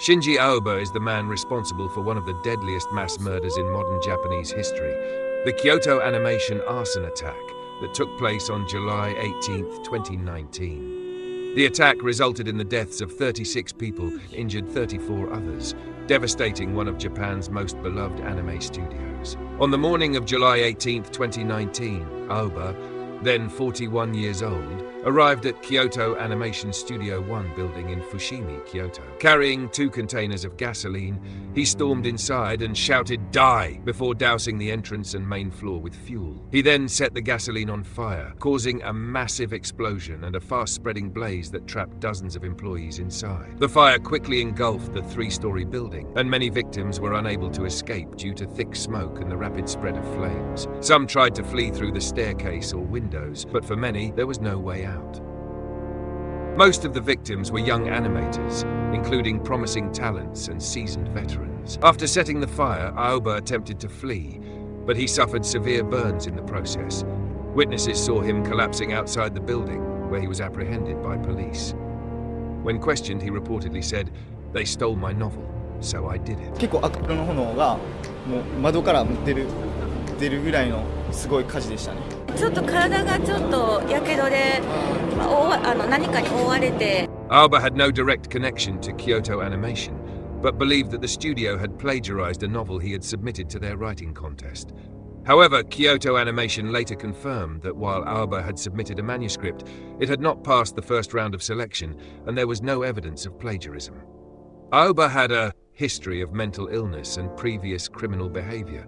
Shinji Aoba is the man responsible for one of the deadliest mass murders in modern Japanese history, the Kyoto Animation arson attack that took place on July 18, 2019. The attack resulted in the deaths of 36 people, injured 34 others, devastating one of Japan's most beloved anime studios. On the morning of July 18, 2019, Aoba, then 41 years old, arrived at Kyoto Animation Studio 1 building in Fushimi, Kyoto. Carrying 2 containers of gasoline, he stormed inside and shouted "Die!" before dousing the entrance and main floor with fuel. He then set the gasoline on fire, causing a massive explosion and a fast-spreading blaze that trapped dozens of employees inside. The fire quickly engulfed the 3-story building, and many victims were unable to escape due to thick smoke and the rapid spread of flames. Some tried to flee through the staircase or windows, but for many, there was no way out. Most of the victims were young animators, including promising talents and seasoned veterans. After setting the fire, Aoba attempted to flee, but he suffered severe burns in the process. Witnesses saw him collapsing outside the building, where he was apprehended by police. When questioned, he reportedly said, "They stole my novel, so I did it." 結構赤色の炎がもう窓から出るぐらいのすごい火事でしたね。ちょっと体がちょっとやけどで、何かに覆われて。Aoba had no direct connection to Kyoto Animation, but believed that the studio had plagiarized a novel he had submitted to their writing contest. However, Kyoto Animation later confirmed that while Aoba had submitted a manuscript, it had not passed the first round of selection, and there was no evidence of plagiarism. Aoba had a history of mental illness and previous criminal behavior.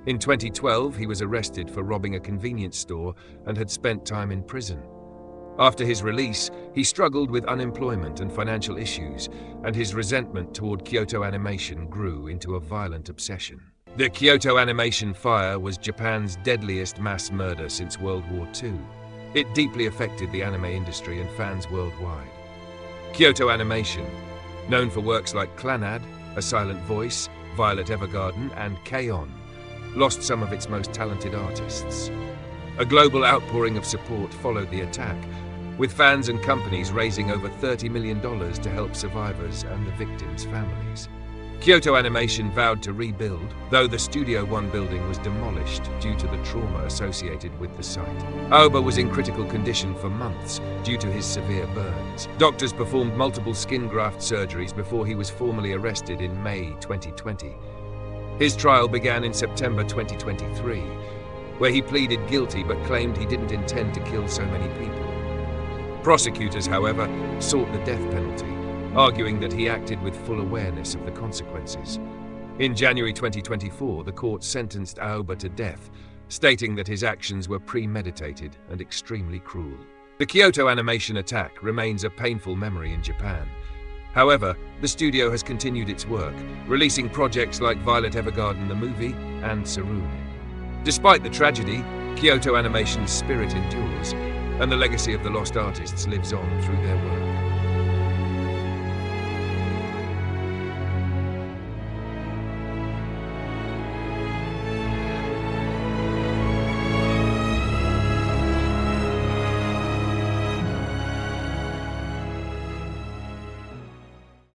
In 2012, he was arrested for robbing a convenience store and had spent time in prison. After his release, he struggled with unemployment and financial issues, and his resentment toward Kyoto Animation grew into a violent obsession. The Kyoto Animation fire was Japan's deadliest mass murder since World War II. It deeply affected the anime industry and fans worldwide. Kyoto Animation, known for works like Clannad, A Silent Voice, Violet Evergarden, and K-On!, lost some of its most talented artists. A global outpouring of support followed the attack, with fans and companies raising over $30 million to help survivors and the victims' families. Kyoto Animation vowed to rebuild, though the Studio 1 building was demolished due to the trauma associated with the site. Aoba was in critical condition for months due to his severe burns. Doctors performed multiple skin graft surgeries before he was formally arrested in May 2020. His trial began in September 2023, where he pleaded guilty but claimed he didn't intend to kill so many people. Prosecutors, however, sought the death penalty, arguing that he acted with full awareness of the consequences. In January 2024, the court sentenced Aoba to death, stating that his actions were premeditated and extremely cruel. The Kyoto Animation attack remains a painful memory in Japan. However, the studio has continued its work, releasing projects like Violet Evergarden the movie and Sarune. Despite the tragedy, Kyoto Animation's spirit endures, and the legacy of the lost artists lives on through their work.